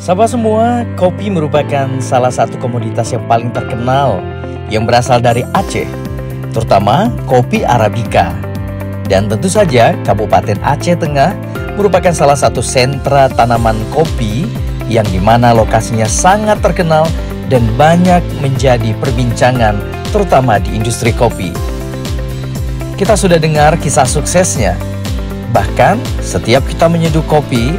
Sahabat semua, kopi merupakan salah satu komoditas yang paling terkenal yang berasal dari Aceh, terutama kopi Arabica. Dan tentu saja Kabupaten Aceh Tengah merupakan salah satu sentra tanaman kopi yang dimana lokasinya sangat terkenal dan banyak menjadi perbincangan terutama di industri kopi. Kita sudah dengar kisah suksesnya. Bahkan setiap kita menyeduh kopi,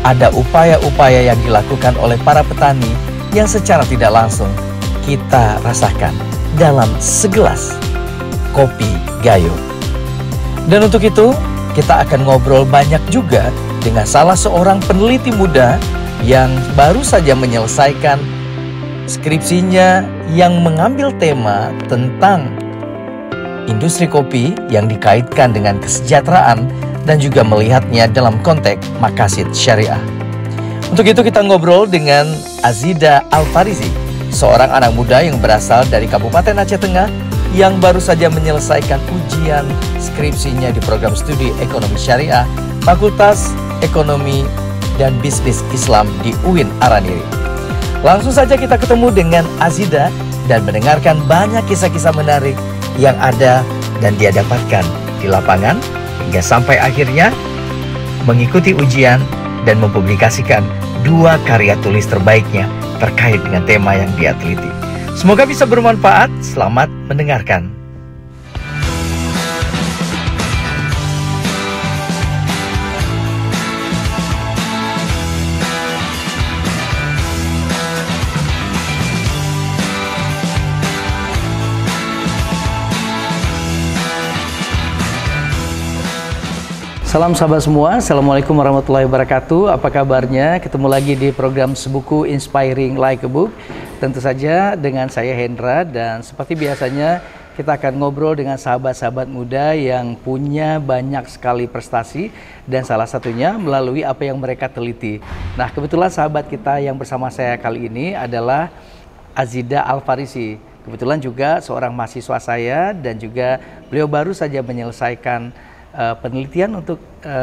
ada upaya-upaya yang dilakukan oleh para petani yang secara tidak langsung kita rasakan dalam segelas kopi Gayo. Dan untuk itu, kita akan ngobrol banyak juga dengan salah seorang peneliti muda yang baru saja menyelesaikan skripsinya yang mengambil tema tentang industri kopi yang dikaitkan dengan kesejahteraan dan juga melihatnya dalam konteks maqasid syariah. Untuk itu kita ngobrol dengan Azida Al-Farizi, seorang anak muda yang berasal dari Kabupaten Aceh Tengah yang baru saja menyelesaikan ujian skripsinya di program studi ekonomi syariah Fakultas Ekonomi dan Bisnis Islam di UIN Araniri. Langsung saja kita ketemu dengan Azida dan mendengarkan banyak kisah-kisah menarik yang ada dan dia dapatkan di lapangan hingga sampai akhirnya mengikuti ujian dan mempublikasikan 2 karya tulis terbaiknya terkait dengan tema yang dia teliti. Semoga bisa bermanfaat. Selamat mendengarkan. Salam sahabat semua, Assalamualaikum warahmatullahi wabarakatuh. Apa kabarnya? Ketemu lagi di program Sebuku Inspiring Like a Book. Tentu saja dengan saya Hendra, dan seperti biasanya kita akan ngobrol dengan sahabat-sahabat muda yang punya banyak sekali prestasi dan salah satunya melalui apa yang mereka teliti. Nah, kebetulan sahabat kita yang bersama saya kali ini adalah Azida Al-Farizi. Kebetulan juga seorang mahasiswa saya dan juga beliau baru saja menyelesaikan penelitian untuk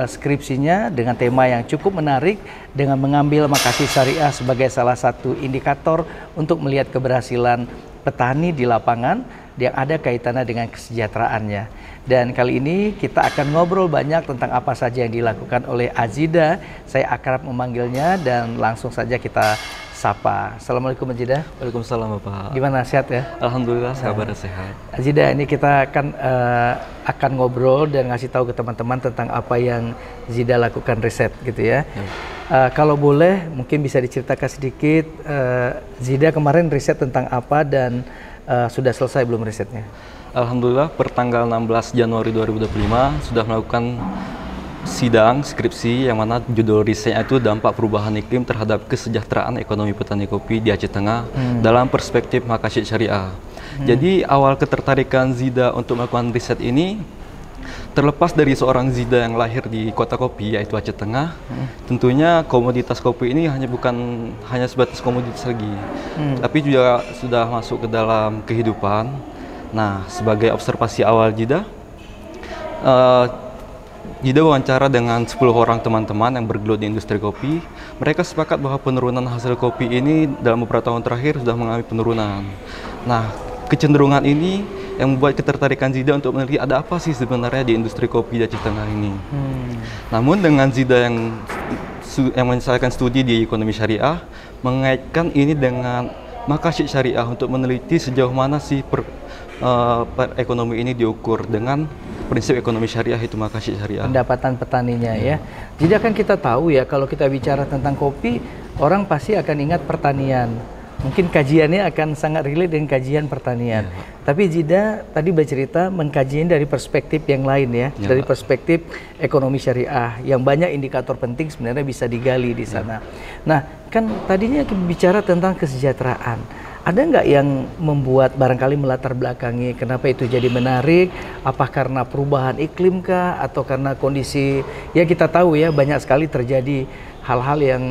skripsinya dengan tema yang cukup menarik dengan mengambil maqasid syariah sebagai salah satu indikator untuk melihat keberhasilan petani di lapangan yang ada kaitannya dengan kesejahteraannya. Dan kali ini kita akan ngobrol banyak tentang apa saja yang dilakukan oleh Azida. Saya akrab memanggilnya dan langsung saja kita sapa. Assalamualaikum Azida. Waalaikumsalam Bapak. Gimana, sehat ya? Alhamdulillah, kabarnya sehat. Azida, ini kita akan ngobrol dan ngasih tahu ke teman-teman tentang apa yang Zida lakukan riset gitu ya. Kalau boleh mungkin bisa diceritakan sedikit, Zida kemarin riset tentang apa dan sudah selesai belum risetnya? Alhamdulillah, per tanggal 16 Januari 2025 sudah melakukan sidang skripsi yang mana judul risetnya itu dampak perubahan iklim terhadap kesejahteraan ekonomi petani kopi di Aceh Tengah dalam perspektif maqasid syariah. Jadi awal ketertarikan Zida untuk melakukan riset ini terlepas dari seorang Zida yang lahir di kota kopi yaitu Aceh Tengah. Tentunya komoditas kopi ini bukan hanya sebatas komoditas lagi, tapi juga sudah masuk ke dalam kehidupan. Nah, sebagai observasi awal Zida wawancara dengan 10 orang teman-teman yang bergelut di industri kopi. Mereka sepakat bahwa penurunan hasil kopi ini dalam beberapa tahun terakhir sudah mengalami penurunan. Nah, kecenderungan ini yang membuat ketertarikan Zida untuk meneliti ada apa sih sebenarnya di industri kopi di Aceh Tengah ini. Namun dengan Zida yang menyelesaikan studi di ekonomi syariah, mengaitkan ini dengan maqasid syariah untuk meneliti sejauh mana sih ekonomi ini diukur dengan prinsip ekonomi syariah, itu maqasid syariah. Pendapatan petaninya ya. Jadi kan kita tahu ya, kalau kita bicara tentang kopi, orang pasti akan ingat pertanian. Mungkin kajiannya akan sangat relate dengan kajian pertanian. Tapi Zida tadi bercerita mengkajinya dari perspektif yang lain ya, dari perspektif ekonomi syariah yang banyak indikator penting sebenarnya bisa digali di sana. Nah, kan tadinya kita bicara tentang kesejahteraan. Ada nggak yang membuat barangkali melatar belakangi kenapa itu jadi menarik? Apa karena perubahan iklim kah? Atau karena kondisi, ya kita tahu ya banyak sekali terjadi hal-hal yang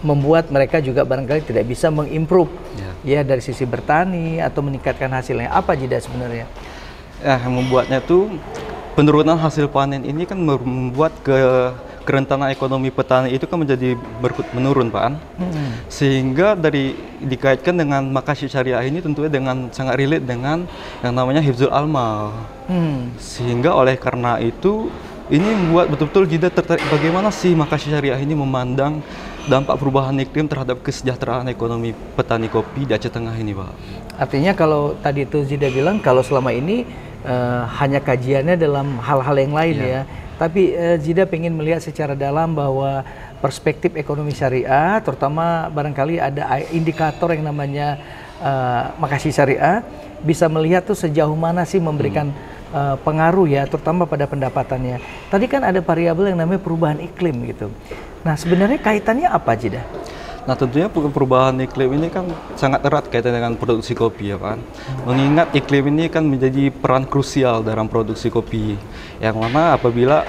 membuat mereka juga barangkali tidak bisa mengimprove ya dari sisi bertani atau meningkatkan hasilnya. Apa Zida sebenarnya? Yang membuatnya tuh penurunan hasil panen ini kan membuat kerentanan ekonomi petani itu kan menjadi menurun, Pak. Sehingga dikaitkan dengan Makasih Syariah ini tentunya dengan sangat relate dengan yang namanya Hifzul Almal. Sehingga oleh karena itu ini membuat betul-betul Jida tertarik bagaimana sih Makasih Syariah ini memandang dampak perubahan iklim terhadap kesejahteraan ekonomi petani kopi di Aceh Tengah ini, Pak. Artinya kalau tadi itu Jida bilang kalau selama ini hanya kajiannya dalam hal-hal yang lain ya. Tapi Jida pengen melihat secara dalam bahwa perspektif ekonomi syariah, terutama barangkali ada indikator yang namanya Makasih Syariah, bisa melihat tuh sejauh mana sih memberikan pengaruh ya, terutama pada pendapatannya. Tadi kan ada variabel yang namanya perubahan iklim gitu. Nah sebenarnya kaitannya apa Jida? Nah tentunya perubahan iklim ini kan sangat erat kaitan dengan produksi kopi ya kan. Mengingat iklim ini kan menjadi peran krusial dalam produksi kopi. Yang mana apabila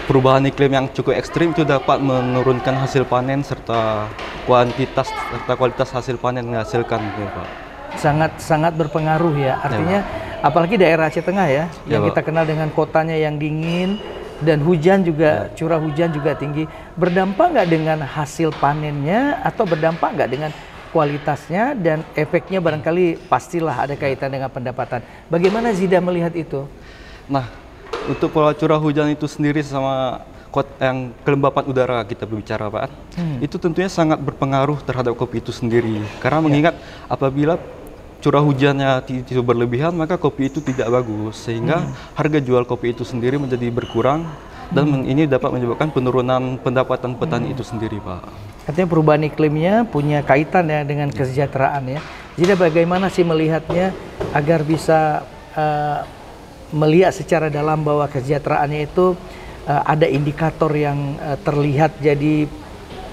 perubahan iklim yang cukup ekstrim itu dapat menurunkan hasil panen serta kualitas hasil panen yang dihasilkan gitu, Pak. Sangat berpengaruh ya. Artinya apalagi daerah Aceh Tengah ya, yang kita kenal dengan kotanya yang dingin dan hujan juga, curah hujan juga tinggi. Berdampak nggak dengan hasil panennya atau berdampak nggak dengan kualitasnya, dan efeknya barangkali pastilah ada kaitan dengan pendapatan. Bagaimana Zida melihat itu? Nah, untuk pola curah hujan itu sendiri sama yang kelembapan udara kita berbicara, Pak, itu tentunya sangat berpengaruh terhadap kopi itu sendiri. Karena mengingat apabila curah hujannya tidak berlebihan, maka kopi itu tidak bagus, sehingga harga jual kopi itu sendiri menjadi berkurang, dan ini dapat menyebabkan penurunan pendapatan petani itu sendiri, Pak. Artinya perubahan iklimnya punya kaitan ya dengan kesejahteraan ya. Jadi bagaimana sih melihatnya agar bisa melihat secara dalam bahwa kesejahteraannya itu ada indikator yang terlihat jadi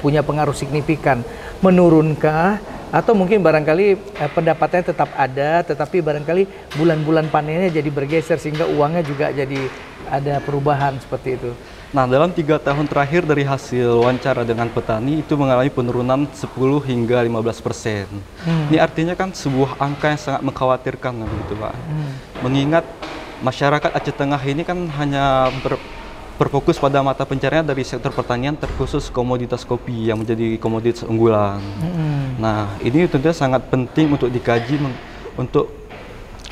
punya pengaruh signifikan, menurunkah? Atau mungkin barangkali pendapatannya tetap ada, tetapi barangkali bulan-bulan panennya jadi bergeser sehingga uangnya juga jadi ada perubahan seperti itu. Nah, dalam 3 tahun terakhir dari hasil wawancara dengan petani itu mengalami penurunan 10 hingga 15%. Ini artinya kan sebuah angka yang sangat mengkhawatirkan gitu, Pak. Mengingat masyarakat Aceh Tengah ini kan hanya berfokus pada mata pencarian dari sektor pertanian, terkhusus komoditas kopi yang menjadi komoditas unggulan. Nah, ini tentunya sangat penting untuk dikaji untuk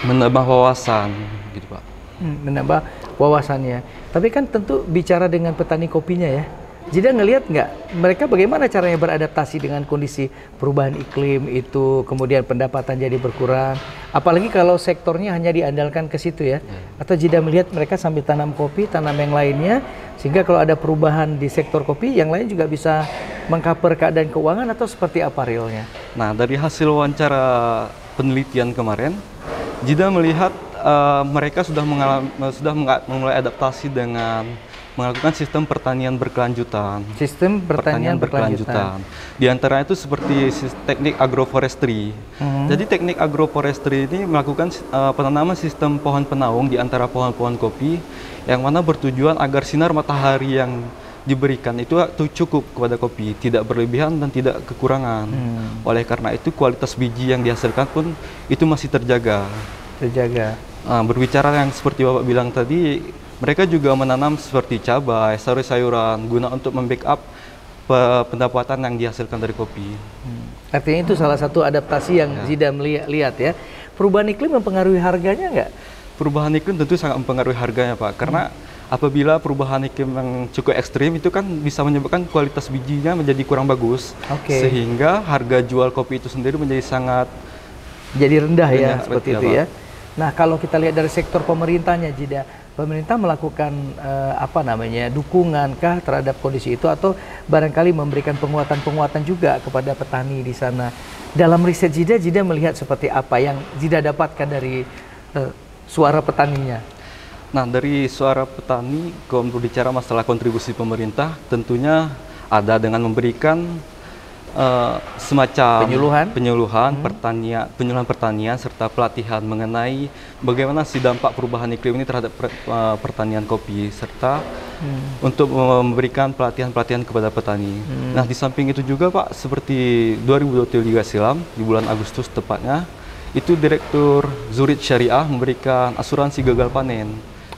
menambah wawasan, gitu Pak. Menambah wawasannya. Tapi kan tentu bicara dengan petani kopinya ya. Jida ngelihat nggak mereka bagaimana caranya beradaptasi dengan kondisi perubahan iklim itu, kemudian pendapatan jadi berkurang. Apalagi kalau sektornya hanya diandalkan ke situ ya. Atau Jida melihat mereka sambil tanam kopi, tanam yang lainnya, sehingga kalau ada perubahan di sektor kopi, yang lain juga bisa mengcover keadaan keuangan, atau seperti apa realnya? Nah, dari hasil wawancara penelitian kemarin, Jida melihat mereka sudah mulai adaptasi dengan melakukan sistem pertanian berkelanjutan. Sistem pertanian berkelanjutan. Di antara itu seperti teknik agroforestry. Jadi teknik agroforestry ini melakukan penanaman sistem pohon penaung di antara pohon-pohon kopi, yang mana bertujuan agar sinar matahari yang diberikan itu cukup kepada kopi, tidak berlebihan dan tidak kekurangan. Oleh karena itu kualitas biji yang dihasilkan pun itu masih terjaga. Berbicara yang seperti Bapak bilang tadi, mereka juga menanam seperti cabai, sayur-sayuran, guna untuk membackup pendapatan yang dihasilkan dari kopi. Artinya itu salah satu adaptasi yang Zida lihat ya. Perubahan iklim mempengaruhi harganya nggak? Perubahan iklim tentu sangat mempengaruhi harganya, Pak. Karena apabila perubahan iklim yang cukup ekstrim itu kan bisa menyebabkan kualitas bijinya menjadi kurang bagus. Sehingga harga jual kopi itu sendiri menjadi sangat rendah ya, seperti itu ya. Nah, kalau kita lihat dari sektor pemerintahnya, Jida, pemerintah melakukan dukungan kah terhadap kondisi itu, atau barangkali memberikan penguatan juga kepada petani di sana? Dalam riset Jida melihat seperti apa yang Jida dapatkan dari suara petaninya? Nah, dari suara petani, kalau berbicara masalah kontribusi pemerintah, tentunya ada dengan memberikan semacam penyuluhan pertanian serta pelatihan mengenai bagaimana sih dampak perubahan iklim ini terhadap pertanian kopi, serta untuk memberikan pelatihan kepada petani. Nah, di samping itu juga, Pak, seperti 2023 silam di bulan Agustus tepatnya, itu Direktur Zurich Syariah memberikan asuransi gagal panen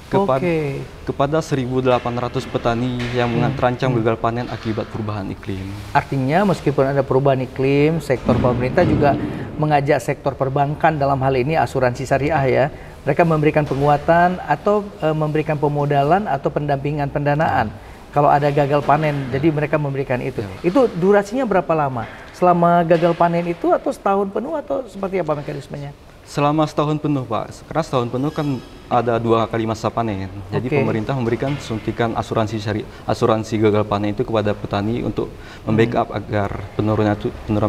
kepada 1.800 petani yang terancam gagal panen akibat perubahan iklim. Artinya meskipun ada perubahan iklim, sektor pemerintah juga mengajak sektor perbankan dalam hal ini asuransi syariah ya. Mereka memberikan penguatan atau memberikan pemodalan atau pendampingan pendanaan kalau ada gagal panen. Jadi mereka memberikan itu. Itu durasinya berapa lama? Selama gagal panen itu atau setahun penuh atau seperti apa mekanismenya? Selama setahun penuh, Pak. Karena setahun penuh kan ada 2 kali masa panen. Jadi pemerintah memberikan suntikan asuransi gagal panen itu kepada petani untuk membackup agar penurunan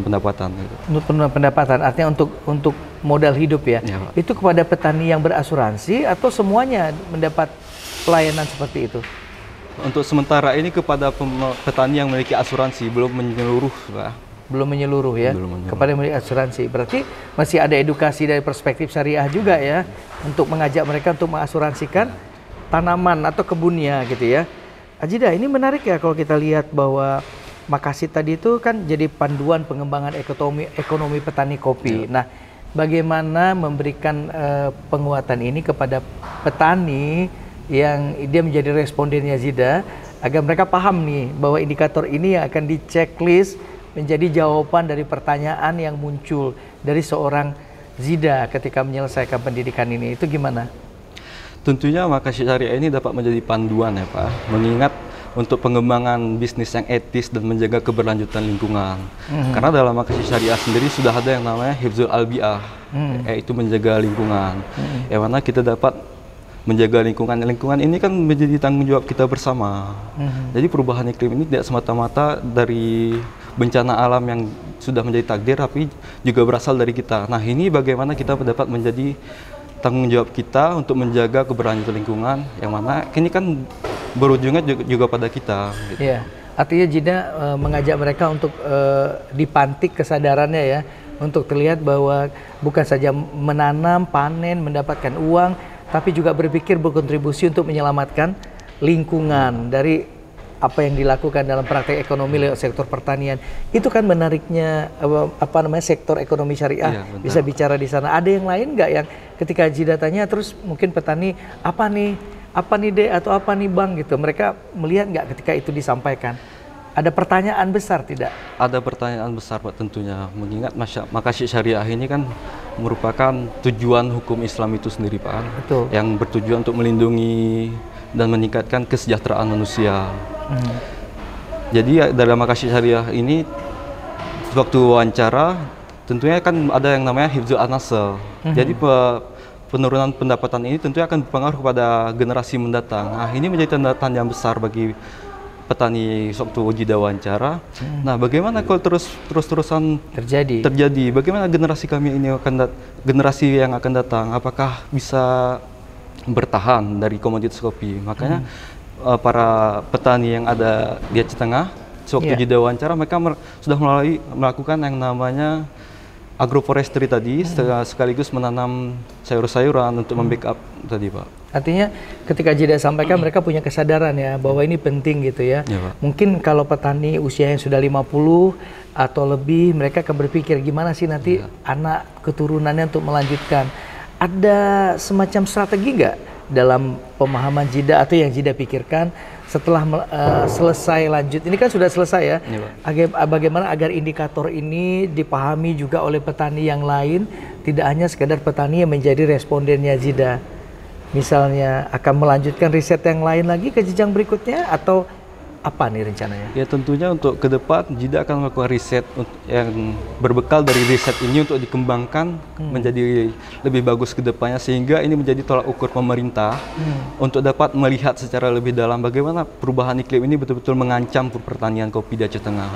pendapatan. Gitu. Untuk penurunan pendapatan, artinya untuk modal hidup ya. Itu kepada petani yang berasuransi atau semuanya mendapat pelayanan seperti itu? Untuk sementara ini kepada petani yang memiliki asuransi, belum menyeluruh, Pak. Belum menyeluruh ya, kepada milik asuransi. Berarti masih ada edukasi dari perspektif syariah juga ya, untuk mengajak mereka untuk mengasuransikan tanaman atau kebunnya gitu ya. Ajida, ini menarik ya kalau kita lihat bahwa Makassar tadi itu kan jadi panduan pengembangan ekonomi petani kopi. Nah, bagaimana memberikan penguatan ini kepada petani yang dia menjadi respondennya Zida, agar mereka paham nih bahwa indikator ini yang akan di-checklist menjadi jawaban dari pertanyaan yang muncul dari seorang Zida ketika menyelesaikan pendidikan ini. Itu gimana? Tentunya Makassar Syariah ini dapat menjadi panduan ya Pak, mengingat untuk pengembangan bisnis yang etis dan menjaga keberlanjutan lingkungan. Karena dalam Makassar Syariah sendiri sudah ada yang namanya Hifzul Albiah, yaitu menjaga lingkungan. Yang mana kita dapat menjaga lingkungan. Lingkungan ini kan menjadi tanggung jawab kita bersama. Jadi perubahan iklim ini tidak semata-mata dari bencana alam yang sudah menjadi takdir, tapi juga berasal dari kita. Nah, ini bagaimana kita dapat menjadi tanggung jawab kita untuk menjaga keberlanjutan lingkungan, yang mana ini kan berujungnya juga pada kita. Gitu. Iya, artinya Zida mengajak mereka untuk dipantik kesadarannya ya, untuk terlihat bahwa bukan saja menanam, panen, mendapatkan uang, tapi juga berpikir berkontribusi untuk menyelamatkan lingkungan dari apa yang dilakukan dalam praktek ekonomi lewat sektor pertanian. Itu kan menariknya sektor ekonomi syariah. Bisa bicara di sana. Ada yang lain nggak yang ketika Zida tanya terus mungkin petani apa nih dek atau apa nih bang gitu, mereka melihat nggak ketika itu disampaikan? Ada pertanyaan besar tidak? Ada pertanyaan besar Pak, tentunya mengingat Makassar Syariah ini kan merupakan tujuan hukum Islam itu sendiri Pak. Betul. Yang bertujuan untuk melindungi dan meningkatkan kesejahteraan manusia. Jadi dalam Makassar Syariah ini waktu wawancara tentunya kan ada yang namanya Hifzul An-Nasl. Jadi penurunan pendapatan ini tentunya akan berpengaruh kepada generasi mendatang. Nah, ini menjadi tanda tanya besar bagi petani waktu Zida wawancara. Nah, bagaimana kalau terus-terusan terjadi? Bagaimana generasi kami ini generasi yang akan datang? Apakah bisa bertahan dari komoditas kopi? Makanya para petani yang ada di Aceh Tengah, sewaktu Zida wawancara, mereka sudah melakukan yang namanya agroforestry tadi, sekaligus menanam sayur-sayuran untuk membackup tadi Pak. Artinya ketika Zida sampaikan mereka punya kesadaran ya bahwa ini penting gitu ya. Mungkin kalau petani usia yang sudah 50 atau lebih, mereka akan berpikir gimana sih nanti anak keturunannya untuk melanjutkan. Ada semacam strategi nggak dalam pemahaman Zida atau yang Zida pikirkan setelah selesai lanjut? Ini kan sudah selesai ya. Bagaimana agar indikator ini dipahami juga oleh petani yang lain, tidak hanya sekedar petani yang menjadi respondennya Zida. Misalnya akan melanjutkan riset yang lain lagi ke jenjang berikutnya atau apa nih rencananya? Ya tentunya untuk ke depan Zida akan melakukan riset yang berbekal dari riset ini untuk dikembangkan menjadi lebih bagus ke depannya, sehingga ini menjadi tolak ukur pemerintah untuk dapat melihat secara lebih dalam bagaimana perubahan iklim ini betul-betul mengancam pertanian kopi di Aceh Tengah.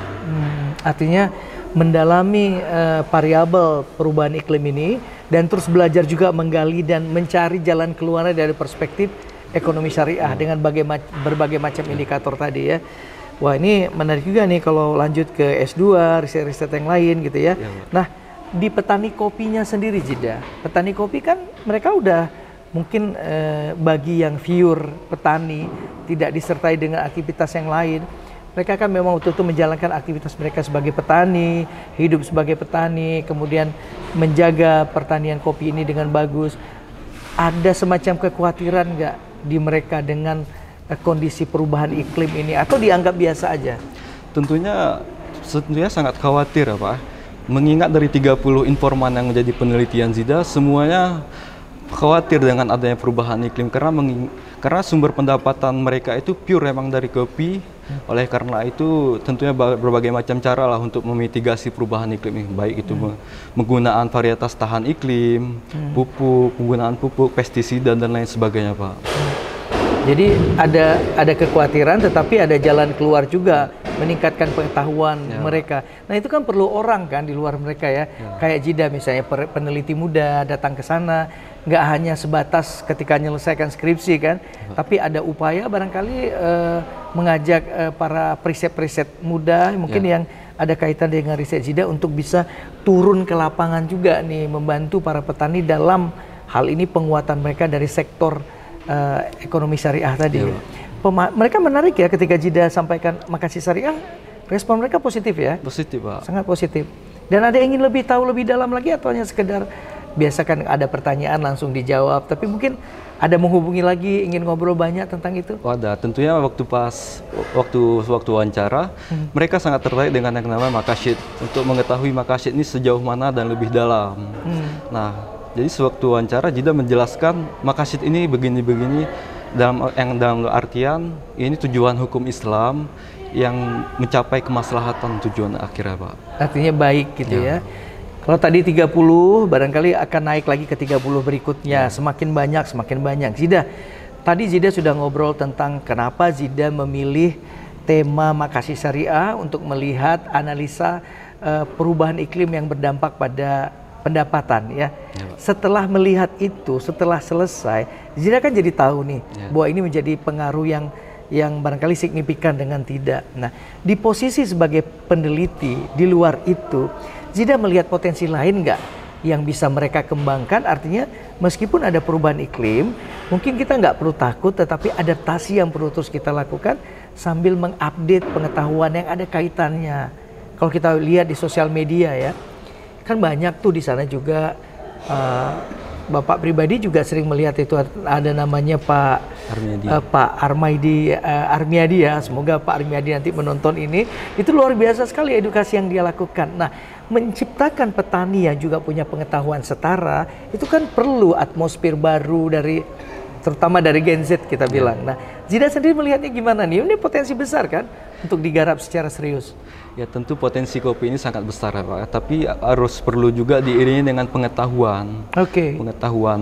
Artinya mendalami variabel perubahan iklim ini dan terus belajar juga menggali dan mencari jalan keluarnya dari perspektif ekonomi syariah dengan berbagai macam indikator tadi ya. Wah, ini menarik juga nih kalau lanjut ke S2, riset-riset yang lain gitu ya. Nah, di petani kopinya sendiri Zida, petani kopi kan mereka udah mungkin bagi yang pure petani, tidak disertai dengan aktivitas yang lain, mereka kan memang betul-betul menjalankan aktivitas mereka sebagai petani, hidup sebagai petani, kemudian menjaga pertanian kopi ini dengan bagus. Ada semacam kekhawatiran nggak di mereka dengan kondisi perubahan iklim ini, atau dianggap biasa aja? Tentunya sangat khawatir ya Pak. Mengingat dari 30 informan yang menjadi penelitian Zida, semuanya khawatir dengan adanya perubahan iklim karena sumber pendapatan mereka itu pure emang dari kopi. Oleh karena itu tentunya berbagai macam cara lah untuk memitigasi perubahan iklim ini, baik itu menggunakan varietas tahan iklim, penggunaan pupuk, pestisida dan lain sebagainya Pak. Jadi ada kekhawatiran, tetapi ada jalan keluar juga, meningkatkan pengetahuan mereka. Nah itu kan perlu orang kan di luar mereka ya, kayak Jida misalnya, peneliti muda datang ke sana, nggak hanya sebatas ketika menyelesaikan skripsi kan, tapi ada upaya barangkali mengajak para periset-periset muda mungkin yang ada kaitan dengan riset Jida untuk bisa turun ke lapangan juga nih, membantu para petani dalam hal ini penguatan mereka dari sektor ekonomi syariah tadi. Mereka menarik ya ketika Jida sampaikan makasih syariah, respon mereka positif ya? Positif Pak. Sangat positif. Dan ada yang ingin lebih tahu lebih dalam lagi, atau hanya sekedar biasa kan ada pertanyaan langsung dijawab, tapi mungkin ada menghubungi lagi, ingin ngobrol banyak tentang itu? Oh, ada. Tentunya waktu wawancara, mereka sangat tertarik dengan yang namanya makasyid, untuk mengetahui makasyid ini sejauh mana dan lebih dalam. Nah, jadi sewaktu wawancara Jida menjelaskan makasyid ini begini-begini, dalam artian ini tujuan hukum Islam yang mencapai kemaslahatan tujuan akhirnya Pak. Artinya baik gitu ya. Kalau tadi 30, barangkali akan naik lagi ke 30 berikutnya. Semakin banyak. Tadi Jida sudah ngobrol tentang kenapa Jida memilih tema makasih syariah untuk melihat analisa perubahan iklim yang berdampak pada pendapatan ya. Setelah melihat itu, setelah selesai, Jida kan jadi tahu nih bahwa ini menjadi pengaruh yang barangkali signifikan dengan tidak. Nah, di posisi sebagai peneliti di luar itu, Jida melihat potensi lain nggak yang bisa mereka kembangkan? Artinya meskipun ada perubahan iklim, mungkin kita nggak perlu takut, tetapi adaptasi yang perlu terus kita lakukan sambil mengupdate pengetahuan yang ada kaitannya. Kalau kita lihat di sosial media ya, kan banyak tuh di sana juga. Bapak pribadi juga sering melihat itu, ada namanya Pak Armiadi ya. Semoga Pak Armiadi nanti menonton ini. Itu luar biasa sekali edukasi yang dia lakukan. Nah, menciptakan petani yang juga punya pengetahuan setara, itu kan perlu atmosfer baru terutama dari Gen Z kita bilang. Nah, Jida sendiri melihatnya gimana nih? Ini potensi besar kan untuk digarap secara serius. Ya tentu potensi kopi ini sangat besar ya Pak, tapi harus perlu juga diiringi dengan pengetahuan. Pengetahuan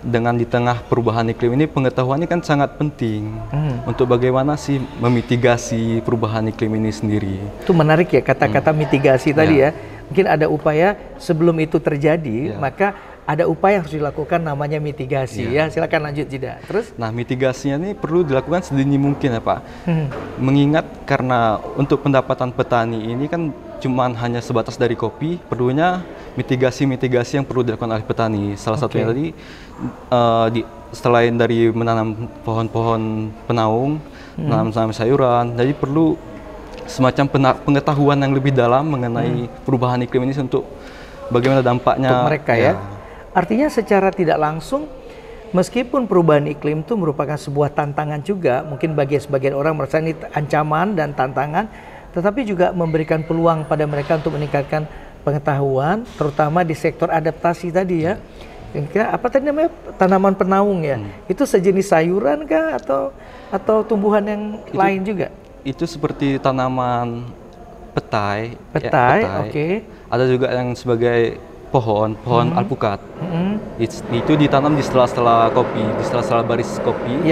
dengan di tengah perubahan iklim ini, pengetahuan ini kan sangat penting untuk bagaimana sih memitigasi perubahan iklim ini sendiri. Itu menarik ya kata-kata mitigasi tadi ya. Mungkin ada upaya sebelum itu terjadi, maka ada upaya yang harus dilakukan namanya mitigasi ya. Silakan lanjut Jida. Terus? Nah, mitigasinya ini perlu dilakukan sedini mungkin ya Pak. Mengingat karena untuk pendapatan petani ini kan cuma hanya sebatas dari kopi, perlunya mitigasi yang perlu dilakukan oleh petani. Salah satunya tadi selain dari menanam pohon-pohon penaung, menanam sayuran, jadi perlu semacam pengetahuan yang lebih dalam mengenai perubahan iklim ini untuk bagaimana dampaknya untuk mereka ya. Artinya secara tidak langsung, meskipun perubahan iklim itu merupakan sebuah tantangan juga, mungkin bagi sebagian orang merasa ini ancaman dan tantangan, tetapi juga memberikan peluang pada mereka untuk meningkatkan pengetahuan, terutama di sektor adaptasi tadi ya. Apa tadi namanya, tanaman penaung ya? Itu sejenis sayuran kah atau tumbuhan yang lain juga? Itu seperti tanaman petai. Oke. Ada juga yang sebagai pohon alpukat. Itu ditanam di sela-sela kopi, di sela-sela baris kopi.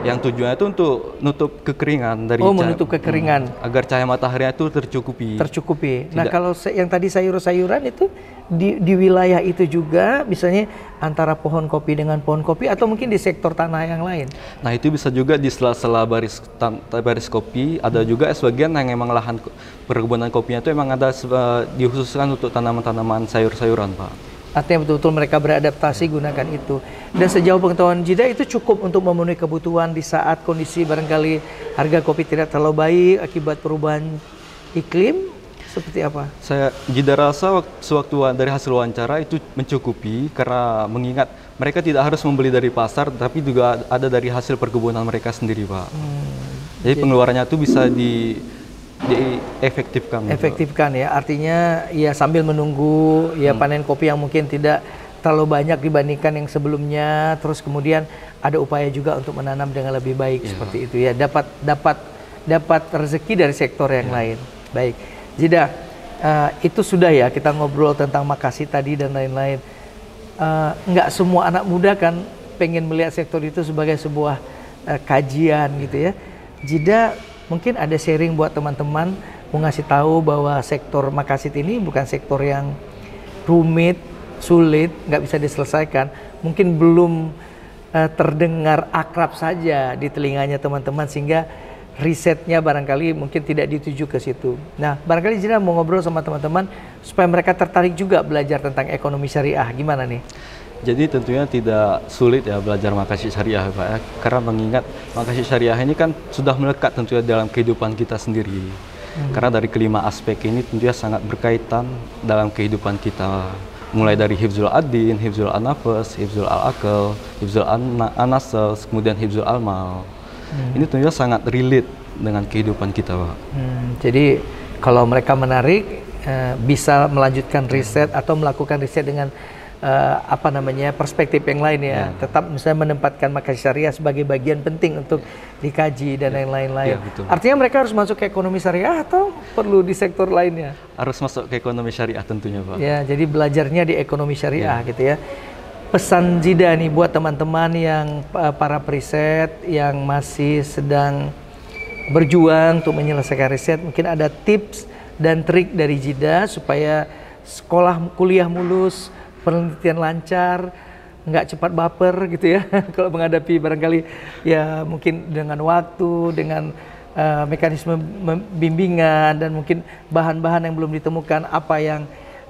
Yang tujuannya itu untuk nutup kekeringan dari menutup kekeringan agar cahaya matahari itu tercukupi. Nah, kalau yang tadi sayur-sayuran itu di wilayah itu juga, misalnya antara pohon kopi dengan pohon kopi, atau mungkin di sektor tanah yang lain. Nah, itu bisa juga di sela-sela baris kopi. Ada juga sebagian yang emang lahan perkebunan kopinya itu emang ada dikhususkan untuk tanaman-tanaman sayur-sayuran Pak. Artinya betul-betul mereka beradaptasi gunakan itu. Dan sejauh pengetahuan Jida itu cukup untuk memenuhi kebutuhan di saat kondisi barangkali harga kopi tidak terlalu baik akibat perubahan iklim. seperti apa? Jida rasa sewaktu dari hasil wawancara itu mencukupi karena mengingat mereka tidak harus membeli dari pasar, tapi juga ada dari hasil perkebunan mereka sendiri, Pak. Jadi pengeluarannya itu bisa diefektifkan. Efektifkan ya, artinya ya sambil menunggu ya panen kopi yang mungkin tidak terlalu banyak dibandingkan yang sebelumnya, terus kemudian ada upaya juga untuk menanam dengan lebih baik seperti itu ya, dapat rezeki dari sektor yang lain. Baik, Jida, itu sudah ya kita ngobrol tentang makasih tadi dan lain-lain. Nggak semua anak muda kan pengen melihat sektor itu sebagai sebuah kajian gitu ya. Jida mungkin ada sharing buat teman-teman, mau ngasih tahu bahwa sektor makasit ini bukan sektor yang rumit, sulit, nggak bisa diselesaikan, mungkin belum terdengar akrab saja di telinganya teman-teman, sehingga risetnya barangkali mungkin tidak dituju ke situ. Nah, barangkali Jida mau ngobrol sama teman-teman supaya mereka tertarik juga belajar tentang ekonomi syariah. Gimana nih? Jadi tentunya tidak sulit ya belajar makasid syariah, Pak ya, karena mengingat makasid syariah ini kan sudah melekat tentunya dalam kehidupan kita sendiri. Karena dari kelima aspek ini tentunya sangat berkaitan dalam kehidupan kita. Mulai dari hifzul ad-din, hifzul an-nafas, hifzul al-aqal, hifzul an-nasas, kemudian hifzul al-mal. Ini tentunya sangat relate dengan kehidupan kita, Pak. Jadi kalau mereka menarik, bisa melanjutkan riset atau melakukan riset dengan perspektif yang lain ya. Tetap misalnya menempatkan makasid syariah sebagai bagian penting untuk dikaji dan lain-lain. Artinya mereka harus masuk ke ekonomi syariah atau perlu di sektor lainnya? Harus masuk ke ekonomi syariah tentunya, Pak. Ya, jadi belajarnya di ekonomi syariah gitu ya. Pesan Jida nih buat teman-teman yang para periset yang masih sedang berjuang untuk menyelesaikan riset, mungkin ada tips dan trik dari Jida supaya kuliah mulus, penelitian lancar, nggak cepat baper gitu ya. Kalau menghadapi barangkali ya mungkin dengan waktu, dengan mekanisme bimbingan dan mungkin bahan-bahan yang belum ditemukan, apa yang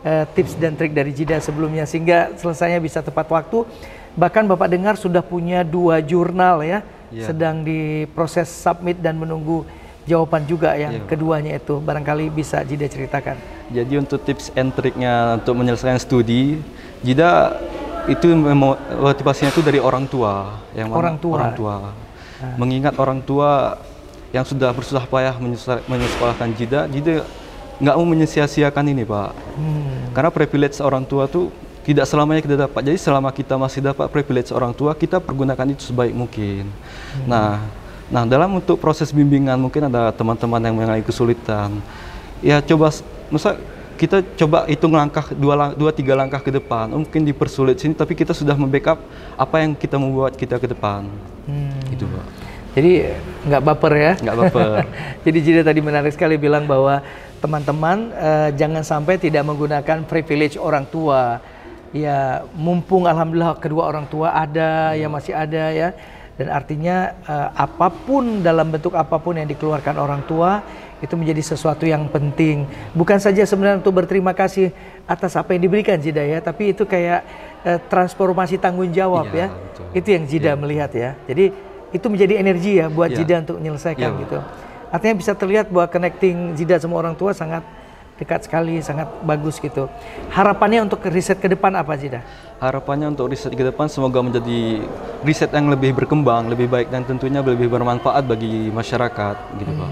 tips dan trik dari Jida sebelumnya sehingga selesainya bisa tepat waktu. Bahkan Bapak dengar sudah punya 2 jurnal ya, sedang diproses submit dan menunggu jawaban juga yang keduanya itu. Barangkali bisa Jida ceritakan. Jadi untuk tips and triknya untuk menyelesaikan studi, Jida itu motivasinya itu dari orang tua. Orang tua. Mengingat orang tua yang sudah bersusah payah menyekolahkan Jida nggak mau menyia-siakan ini, Pak. Karena privilege orang tua tuh tidak selamanya kita dapat. Jadi selama kita masih dapat privilege orang tua, kita pergunakan itu sebaik mungkin. Nah, dalam untuk proses bimbingan mungkin ada teman-teman yang mengalami kesulitan. Ya kita coba hitung langkah 2-3 langkah ke depan. Mungkin dipersulit sini, tapi kita sudah membackup apa yang kita membuat kita ke depan. Gitu, Pak. Jadi nggak baper ya? Nggak baper. Jadi Jida tadi menarik sekali bilang bahwa teman-teman jangan sampai tidak menggunakan privilege orang tua. Ya mumpung alhamdulillah kedua orang tua ada, ya masih ada ya. Dan artinya apapun dalam bentuk apapun yang dikeluarkan orang tua itu menjadi sesuatu yang penting. Bukan saja sebenarnya untuk berterima kasih atas apa yang diberikan Jida ya, tapi itu kayak transformasi tanggung jawab ya. Betul. Itu yang Jida melihat ya. Jadi itu menjadi energi ya buat Jida untuk menyelesaikan gitu. Artinya bisa terlihat bahwa connecting Jida sama orang tua sangat dekat sekali, sangat bagus gitu. Harapannya untuk riset ke depan apa Jida? Harapannya untuk riset ke depan semoga menjadi riset yang lebih berkembang, lebih baik dan tentunya lebih bermanfaat bagi masyarakat gitu, Pak.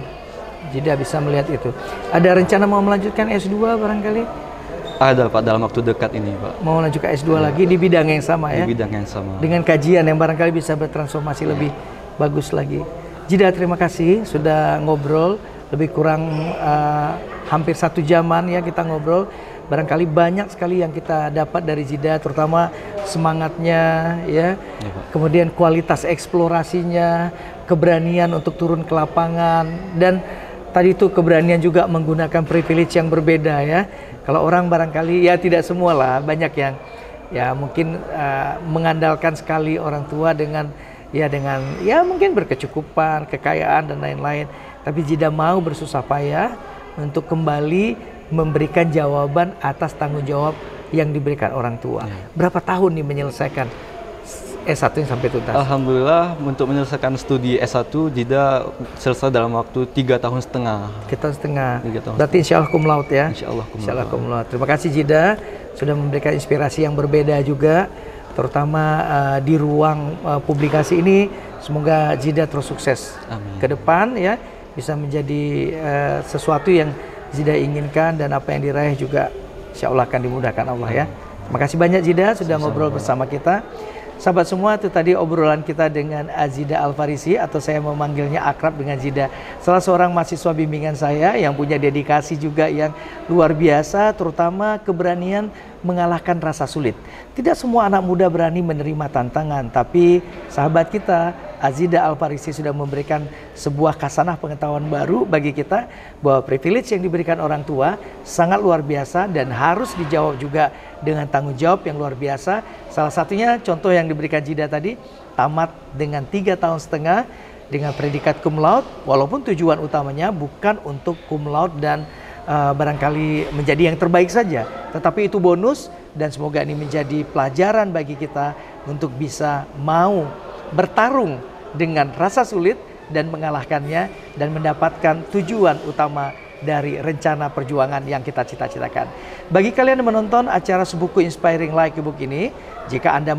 Jida bisa melihat itu. Ada rencana mau melanjutkan S2 barangkali? Ada, Pak, dalam waktu dekat ini, Pak. Mau lanjut ke S2 lagi di bidang yang sama ya? Di bidang yang sama. Dengan kajian yang barangkali bisa bertransformasi lebih bagus lagi. Jida, terima kasih sudah ngobrol. Lebih kurang hampir 1 jaman ya kita ngobrol. Barangkali banyak sekali yang kita dapat dari Jida, terutama semangatnya ya. Kemudian kualitas eksplorasinya, keberanian untuk turun ke lapangan, dan tadi itu keberanian juga menggunakan privilege yang berbeda ya. Kalau orang barangkali ya tidak semua lah, banyak yang ya mungkin mengandalkan sekali orang tua dengan mungkin berkecukupan, kekayaan dan lain-lain. Tapi Jida mau bersusah payah untuk kembali memberikan jawaban atas tanggung jawab yang diberikan orang tua. Berapa tahun nih menyelesaikan S1 yang sampai tuntas? Alhamdulillah untuk menyelesaikan studi S1 Jida selesai dalam waktu 3,5 tahun. 3,5 tahun. 3 tahun. Berarti insya Allah cum laude ya? Insya Allah cum laude. Insya Allah cum laude. Terima kasih Jida sudah memberikan inspirasi yang berbeda juga, terutama di ruang publikasi ini. Semoga Jida terus sukses. Amin. Ke depan ya, bisa menjadi sesuatu yang Jida inginkan, dan apa yang diraih juga insya Allah akan dimudahkan Allah ya. Terima kasih banyak Jida sudah ngobrol bersama kita. Sahabat semua, itu tadi obrolan kita dengan Azida Al-Farisi, atau saya memanggilnya akrab dengan Zida. Salah seorang mahasiswa bimbingan saya yang punya dedikasi juga yang luar biasa, terutama keberanian mengalahkan rasa sulit. Tidak semua anak muda berani menerima tantangan, tapi sahabat kita Azida Al-Farisi sudah memberikan sebuah khasanah pengetahuan baru bagi kita, bahwa privilege yang diberikan orang tua sangat luar biasa dan harus dijawab juga dengan tanggung jawab yang luar biasa. Salah satunya contoh yang diberikan Jida tadi, tamat dengan 3,5 tahun dengan predikat cum laude, walaupun tujuan utamanya bukan untuk cum laude dan barangkali menjadi yang terbaik saja, tetapi itu bonus, dan semoga ini menjadi pelajaran bagi kita untuk bisa mau bertarung dengan rasa sulit dan mengalahkannya, dan mendapatkan tujuan utama dari rencana perjuangan yang kita cita-citakan. Bagi kalian yang menonton acara Sebuku Inspiring Like a Book ini, jika Anda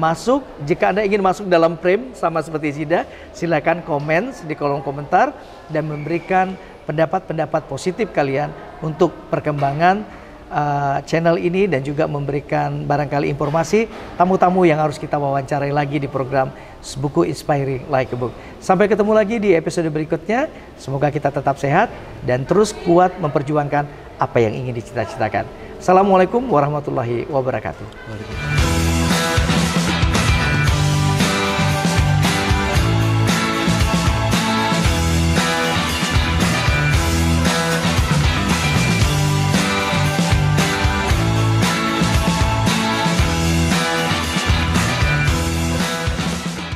ingin masuk dalam frame sama seperti Zida, silakan komen di kolom komentar dan memberikan pendapat-pendapat positif kalian untuk perkembangan channel ini, dan juga memberikan barangkali informasi tamu-tamu yang harus kita wawancarai lagi di program Sebuku Inspiring Like a Book. Sampai ketemu lagi di episode berikutnya. Semoga kita tetap sehat dan terus kuat memperjuangkan apa yang ingin dicita-citakan. Assalamualaikum warahmatullahi wabarakatuh.